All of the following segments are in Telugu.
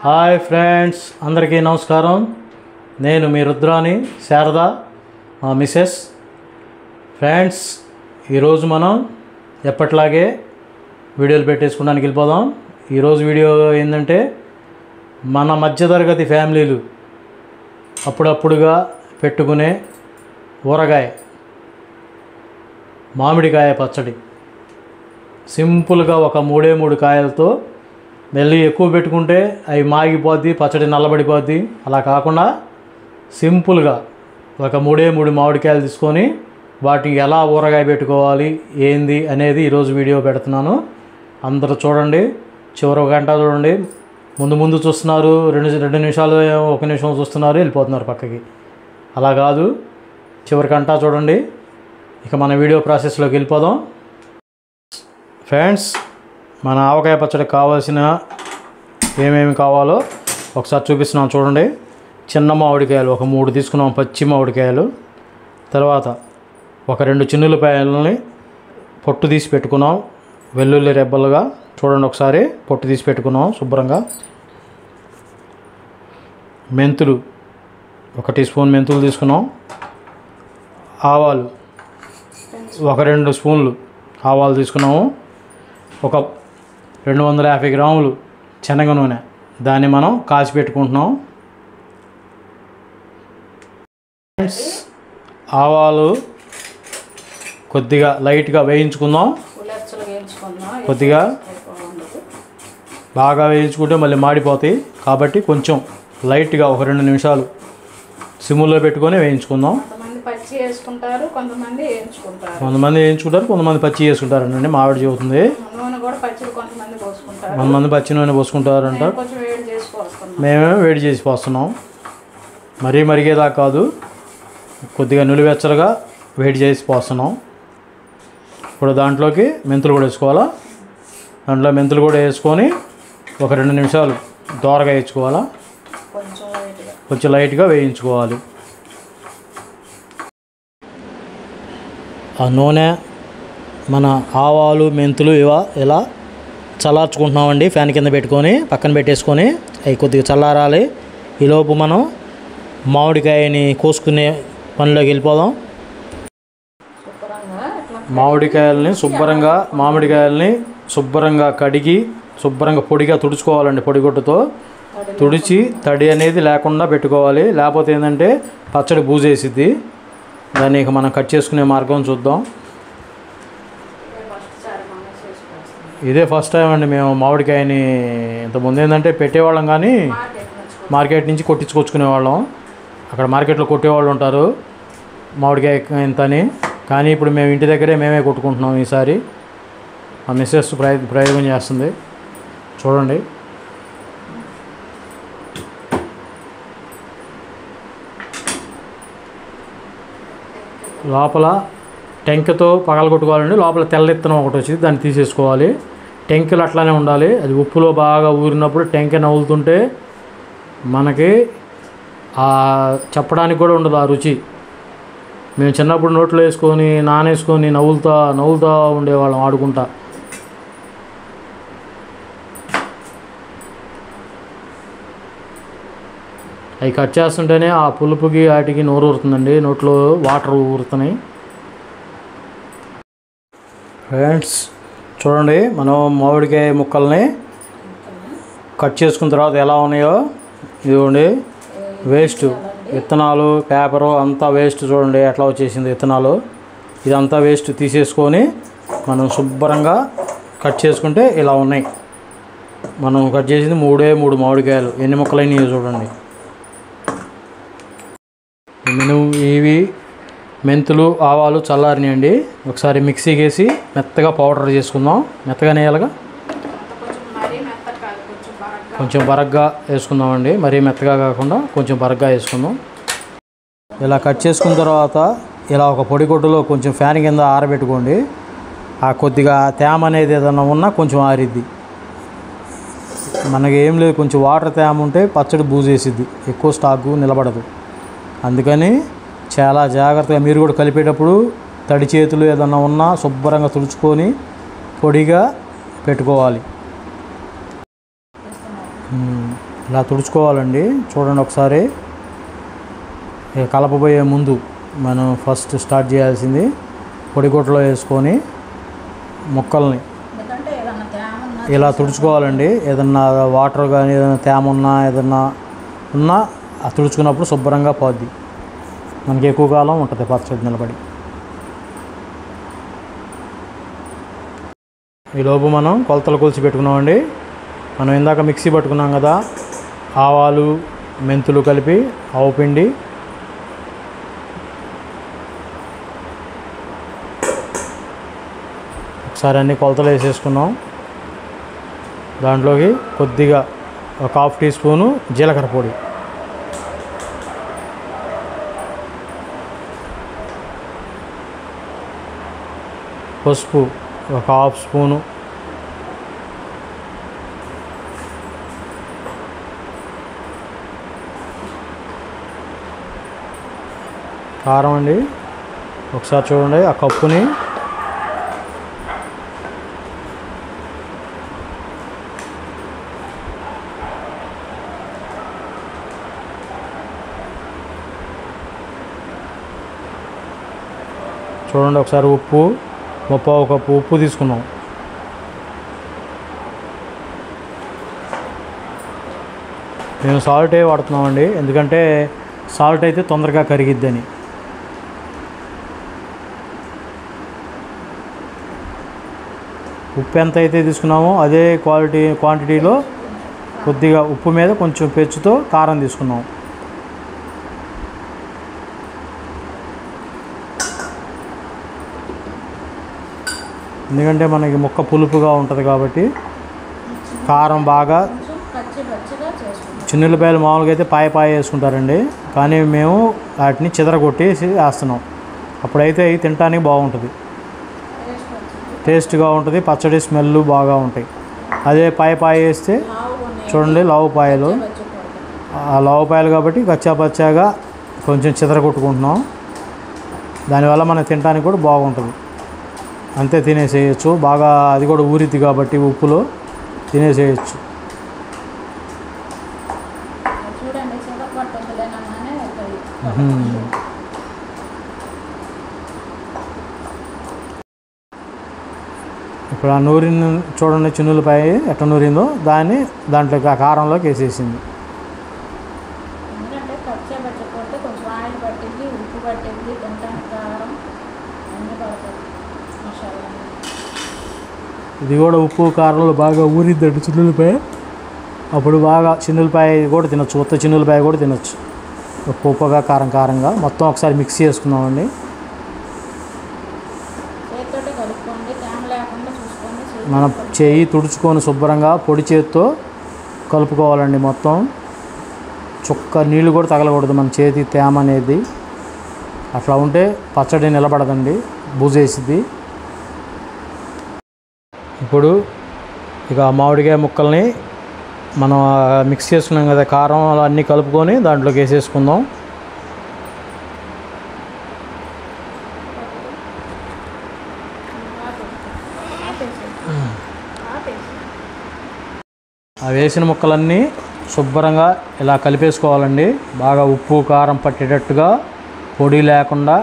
హాయ్ ఫ్రెండ్స్, అందరికీ నమస్కారం. నేను మీ రుద్రాని శారద మిసెస్. ఫ్రెండ్స్, ఈరోజు మనం ఎప్పట్లాగే వీడియోలు పెట్టేసుకోవడానికి వెళ్ళిపోదాం. ఈరోజు వీడియో ఏంటంటే మన మధ్యతరగతి ఫ్యామిలీలు అప్పుడప్పుడుగా పెట్టుకునే ఊరగాయ మామిడికాయ పచ్చడి. సింపుల్గా ఒక 3 కాయలతో, మళ్ళీ ఎక్కువ పెట్టుకుంటే అవి మాగిపోద్ది, పచ్చడి నల్లబడిపోద్ది. అలా కాకుండా సింపుల్గా ఒక 3 మామిడికాయలు తీసుకొని వాటికి ఎలా ఊరగాయ పెట్టుకోవాలి ఏంది అనేది ఈరోజు వీడియో పెడుతున్నాను. అందరూ చూడండి, చివరి 1 గంట చూడండి. ముందు చూస్తున్నారు, 2 నిమిషాలు 1 నిమిషం చూస్తున్నారు, వెళ్ళిపోతున్నారు పక్కకి. అలా కాదు, చివరి గంట చూడండి. ఇక మన వీడియో ప్రాసెస్లోకి వెళ్ళిపోదాం. ఫ్రెండ్స్, మన ఆవకాయ పచ్చడికి కావాల్సిన ఏమేమి కావాలో ఒకసారి చూపిస్తున్నాం చూడండి. చిన్న మామిడికాయలు ఒక 3 తీసుకున్నాం, పచ్చి మామిడికాయలు. తర్వాత ఒక 2 చిన్నులపాయలని పొట్టు తీసి పెట్టుకున్నాం, వెల్లుల్లి రెబ్బలుగా. చూడండి ఒకసారి, పొట్టు తీసి పెట్టుకున్నాం శుభ్రంగా. మెంతులు 1 టీ స్పూన్ మెంతులు తీసుకున్నాం. ఆవాలు ఒక 2 స్పూన్లు ఆవాలు తీసుకున్నాము. ఒక 250 గ్రాములు శనగ నూనె, దాన్ని మనం కాచి పెట్టుకుంటున్నాం. ఆవాలు కొద్దిగా లైట్గా వేయించుకుందాం. కొద్దిగా బాగా వేయించుకుంటే మళ్ళీ మాడిపోతాయి, కాబట్టి కొంచెం లైట్గా ఒక 2 నిమిషాలు సిమ్లో పెట్టుకొని వేయించుకుందాం. కొంతమంది వేయించుకుంటారు, కొంతమంది పచ్చి చేసుకుంటారు అండి. మామిడి చెబుతుంది, కొంతమంది పచ్చి నూనె పోసుకుంటారు అంటారు. మేమే వేడి చేసి పోస్తున్నాం, మరీ మరిగేదాకా కాదు, కొద్దిగా నులివెచ్చలుగా వేడి చేసి పోస్తున్నాం. ఇప్పుడు దాంట్లోకి మెంతులు కూడా వేసుకోవాలా. దాంట్లో మెంతులు కూడా వేసుకొని ఒక 2 నిమిషాలు దోరగా వేయించుకోవాలా, కొంచెం లైట్గా వేయించుకోవాలి. ఆ నూనె, మన ఆవాలు, మెంతులు ఇలా చల్లార్చుకుంటున్నామండి. ఫ్యాన్ కింద పెట్టుకొని పక్కన పెట్టేసుకొని అవి కొద్దిగా చల్లారాలి. ఈలోపు మనం మామిడికాయని కోసుకునే పనిలోకి వెళ్ళిపోదాం. మామిడికాయల్ని శుభ్రంగా కడిగి శుభ్రంగా పొడిగా తుడుచుకోవాలండి. పొడిగుడ్డతో తుడిచి తడి అనేది లేకుండా పెట్టుకోవాలి, లేకపోతే ఏంటంటే పచ్చడి బూజేసిద్ది. దాన్ని ఇక మనం కట్ చేసుకునే మార్గం చూద్దాం. ఇదే ఫస్ట్ టైం అండి మేము మామిడికాయని. ఇంతకుముందు ఏంటంటే పెట్టేవాళ్ళం, కానీ మార్కెట్ నుంచి కొట్టించుకొచ్చుకునేవాళ్ళం. అక్కడ మార్కెట్లో కొట్టేవాళ్ళు ఉంటారు మామిడికాయ ఇంతని, కానీ ఇప్పుడు మేము ఇంటి దగ్గరే మేమే కొట్టుకుంటున్నాం. ఈసారి మా మిస్సెస్ ప్రయోగం చేస్తుంది, చూడండి. లోపల టెంకతో పగలగొట్టుకోవాలండి. లోపల తెల్ల ఇత్తనం ఒకటి వచ్చింది, దాన్ని తీసేసుకోవాలి. టెంకలు అట్లానే ఉండాలి. అది ఉప్పులో బాగా ఊరినప్పుడు టెంక నవ్వులుతుంటే మనకి చెప్పడానికి కూడా ఉండదు ఆ రుచి. మేము చిన్నప్పుడు నోట్లో వేసుకొని నానేసుకొని నవ్వులుతా ఉండేవాళ్ళం ఆడుకుంటా. అవి కట్ చేస్తుంటేనే ఆ పులుపుకి వాటికి నోరు ఊరుతుందండి, నోట్లో వాటర్ ఊరుతున్నాయి. ఫ్రెండ్స్ చూడండి, మనం మామిడికాయ ముక్కల్ని కట్ చేసుకున్న తర్వాత ఎలా ఉన్నాయో ఇదిగోండి. వేస్ట్ విత్తనాలు, పేపరు అంతా వేస్ట్. చూడండి ఎట్లా వచ్చేసింది విత్తనాలు. ఇదంతా వేస్ట్ తీసేసుకొని మనం శుభ్రంగా కట్ చేసుకుంటే ఇలా ఉన్నాయి. మనం కట్ చేసింది 3 మామిడికాయలు. ఎన్ని ముక్కలైనవి చూడండి. ఇవి మెంతులు, ఆవాలు చల్లారినాయండి. ఒకసారి మిక్సీకి వేసి మెత్తగా పౌడర్ చేసుకుందాం. మెత్తగా నేయాలిగా, కొంచెం బరగ్గా వేసుకుందామండి. మరీ మెత్తగా కాకుండా కొంచెం బరగ్గా వేసుకుందాం. ఇలా కట్ చేసుకున్న తర్వాత ఇలా ఒక పొడి గుడ్డలో కొంచెం ఫ్యాన్ కింద ఆరబెట్టుకోండి. ఆ కొద్దిగా తేమ అనేది ఏదైనా ఉన్నా కొంచెం ఆరిద్ది. మనకి ఏం లేదు, కొంచెం వాటర్ తేమ ఉంటే పచ్చడి బూజేసిద్ది, ఎక్కువ స్టాకు నిలబడదు. అందుకని చాలా జాగ్రత్తగా మీరు కూడా కలిపేటప్పుడు తడి చేతులు ఏదన్నా ఉన్నా శుభ్రంగా తుడుచుకొని పొడిగా పెట్టుకోవాలి. ఇలా తుడుచుకోవాలండి. చూడండి ఒకసారి. కలపబోయే ముందు మనం ఫస్ట్ స్టార్ట్ చేయాల్సింది పొడిగుట్టలో వేసుకొని ముక్కల్ని ఇలా తుడుచుకోవాలండి. ఏదన్నా వాటర్ కానీ ఏదైనా తేమ ఉన్నా ఏదన్నా ఉన్నా తుడుచుకున్నప్పుడు శుభ్రంగా పోద్ది. మనకి ఎక్కువ కాలం ఉంటుంది పచ్చడి నిలబడి. ఈలోపు మనం కొలతలు కొలిచి పెట్టుకున్నామండి. మనం ఇందాక మిక్సీ పట్టుకున్నాం కదా, ఆవాలు మెంతులు కలిపి ఆవు పిండి, ఒకసారి అన్ని కొలతలు వేసేసుకున్నాం. దాంట్లోకి కొద్దిగా ఒక 1/2 టీ స్పూను జీలకర్ర పొడి, పసుపు ఒక 1/2 స్పూను, కారం అండి. ఒకసారి చూడండి, ఆ కప్పుని చూడండి ఒకసారి. ఉప్పు 1/4 కప్పు ఉప్పు తీసుకున్నాం. మేము సాల్టే వాడుతున్నామండి, ఎందుకంటే సాల్ట్ అయితే తొందరగా కరిగిద్దని. ఉప్పు ఎంత అయితే తీసుకున్నామో అదే క్వాంటిటీలో కొద్దిగా ఉప్పు మీద కొంచెం పెచ్చుతో కారం తీసుకున్నాం. ఎందుకంటే మనకి ముక్క పులుపుగా ఉంటుంది కాబట్టి కారం బాగా. చిన్నులపాయలు మామూలుగా అయితే పాయ వేసుకుంటారండి, కానీ మేము వాటిని చిదరగొట్టేసి వేస్తున్నాం. అప్పుడైతే అవి తినడానికి బాగుంటుంది, టేస్ట్గా ఉంటుంది, పచ్చడి స్మెల్ బాగా ఉంటాయి. అదే పాయ వేస్తే చూడండి లావు పాయలు, ఆ లావు పాయలు కాబట్టి కచ్చాపచ్చాగా కొంచెం చిదరగొట్టుకుంటున్నాం. దానివల్ల మనం తినడానికి కూడా బాగుంటుంది. అంతే తినేసేయచ్చు బాగా. అది కూడా ఊరిద్ది కాబట్టి ఉప్పులో తినేసేయచ్చు. ఇప్పుడు ఆ నూరిని చూడండి, చిన్నులపాయ ఎట్ట నూరిందో దాంట్లోకి ఆ కారంలోకి వేసేసింది. ఇది కూడా ఉప్పు కారంలో బాగా ఊరిద్దండి చిన్నులపాయ. అప్పుడు బాగా చిన్నులపాయ కూడా తినొచ్చు, ఉత్త చిన్నులపాయ కూడా తినొచ్చు. ఉప్పుగా కారంగా మొత్తం ఒకసారి మిక్స్ చేసుకున్నామండి. మనం చేయి తుడుచుకొని శుభ్రంగా పొడి చేతితో కలుపుకోవాలండి. మొత్తం చుక్క నీళ్ళు కూడా తగలకూడదు మన చేతి తేమ అనేది. అట్లా ఉంటే పచ్చడి నిలబడదండి, బూజేసిద్ది. ఇప్పుడు ఇక మామిడికాయ ముక్కల్ని మనం మిక్స్ చేసుకున్నాం కదా, కారం అన్నీ కలుపుకొని దాంట్లోకి వేసేసుకుందాం. ఆ వేసిన ముక్కలన్నీ శుభ్రంగా ఇలా కలిపేసుకోవాలండి. బాగా ఉప్పు కారం పట్టేటట్టుగా, పొడి లేకుండా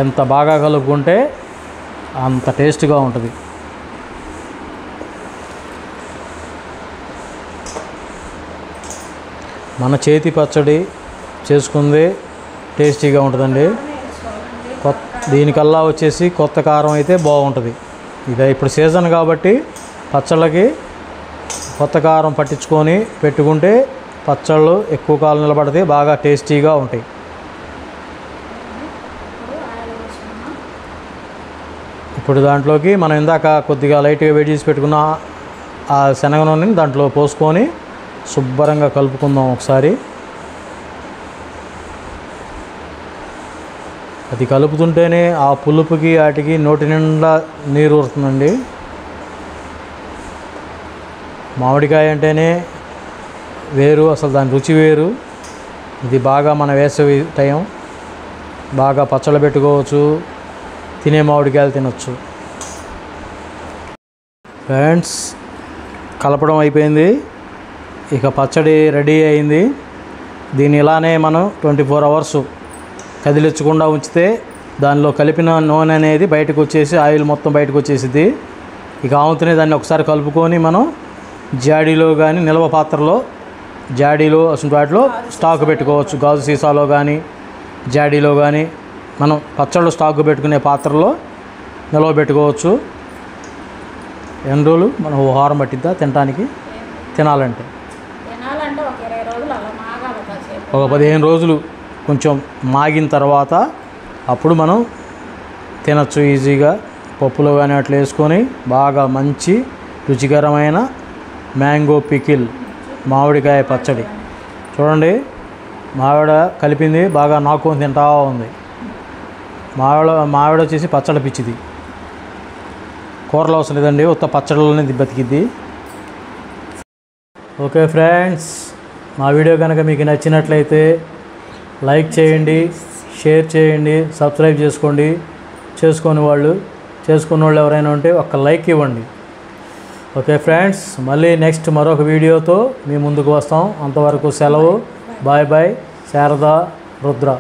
ఎంత బాగా కలుపుకుంటే అంత టేస్ట్గా ఉంటుంది. మన చేతి పచ్చడి చేసుకుంది టేస్టీగా ఉంటుందండి. దీనికల్లా వచ్చేసి కొత్త కారం అయితే బాగుంటుంది. ఇదే ఇప్పుడు సీజన్ కాబట్టి పచ్చళ్ళకి కొత్త కారం పట్టించుకొని పెట్టుకుంటే పచ్చళ్ళు ఎక్కువ కాలం నిలబడితే బాగా టేస్టీగా ఉంటాయి. ఇప్పుడు దాంట్లోకి మనం ఇందాక కొద్దిగా లైట్గా వేడి చేసి పెట్టుకున్న ఆ శనగ నూనెని దాంట్లో పోసుకొని శుభ్రంగా కలుపుకుందాం ఒకసారి. అది కలుపుతుంటేనే ఆ పులుపుకి వాటికి నోటి నిండా నీరు ఊరుతుందండి. మామిడికాయ అంటేనే వేరు, అసలు దాని రుచి వేరు. ఇది బాగా మన వేసవి టైం, బాగా పచ్చళ్ళు పెట్టుకోవచ్చు, తినే మామిడికాయలు తినొచ్చు. ఫ్రెండ్స్, కలపడం అయిపోయింది. ఇక పచ్చడి రెడీ అయింది. దీన్ని ఇలానే మనం 24 అవర్స్ కదిలించకుండా ఉంచితే దానిలో కలిపిన నూనె అనేది బయటకు వచ్చేసి ఆయిల్ మొత్తం బయటకు వచ్చేసింది. ఇక ఆవుతూనే దాన్ని ఒకసారి కలుపుకొని మనం జాడీలో కానీ నిల్వ పాత్రలో జాడీలో అసలు వాటిలో స్టాక్ పెట్టుకోవచ్చు. గాజు సీసాలో కానీ జాడీలో కానీ మనం పచ్చళ్ళు స్టాక్ పెట్టుకునే పాత్రలో నిల్వ పెట్టుకోవచ్చు. ఎన్ని రోజులు మనం వారం పట్టిద్దా తినడానికి? తినాలంటే ఒక 15 రోజులు కొంచెం మాగిన తర్వాత అప్పుడు మనం తినచ్చు ఈజీగా. పప్పులో కానీ అట్లా వేసుకొని బాగా మంచి రుచికరమైన మ్యాంగో పికిల్ మామిడికాయ పచ్చడి చూడండి. మావిడ కలిపింది బాగా నాకుని తింటా ఉంది. మావిడ వచ్చేసి పచ్చడి పిచ్చిది, కూరలు అవసరం లేదండి, ఉత్త పచ్చడిలోనే బతికిద్ది. ఓకే ఫ్రెండ్స్, మా వీడియో కనుక మీకు నచ్చినట్లయితే లైక్ చేయండి, షేర్ చేయండి, సబ్స్క్రైబ్ చేసుకోండి. చేసుకున్న వాళ్ళు ఎవరైనా ఉంటే ఒక్క లైక్ ఇవ్వండి. ఓకే ఫ్రెండ్స్, మళ్ళీ నెక్స్ట్ మరొక వీడియోతో మీ ముందుకు వస్తాం. అంతవరకు సెలవు. Bye bye. శారదా, రుద్ర.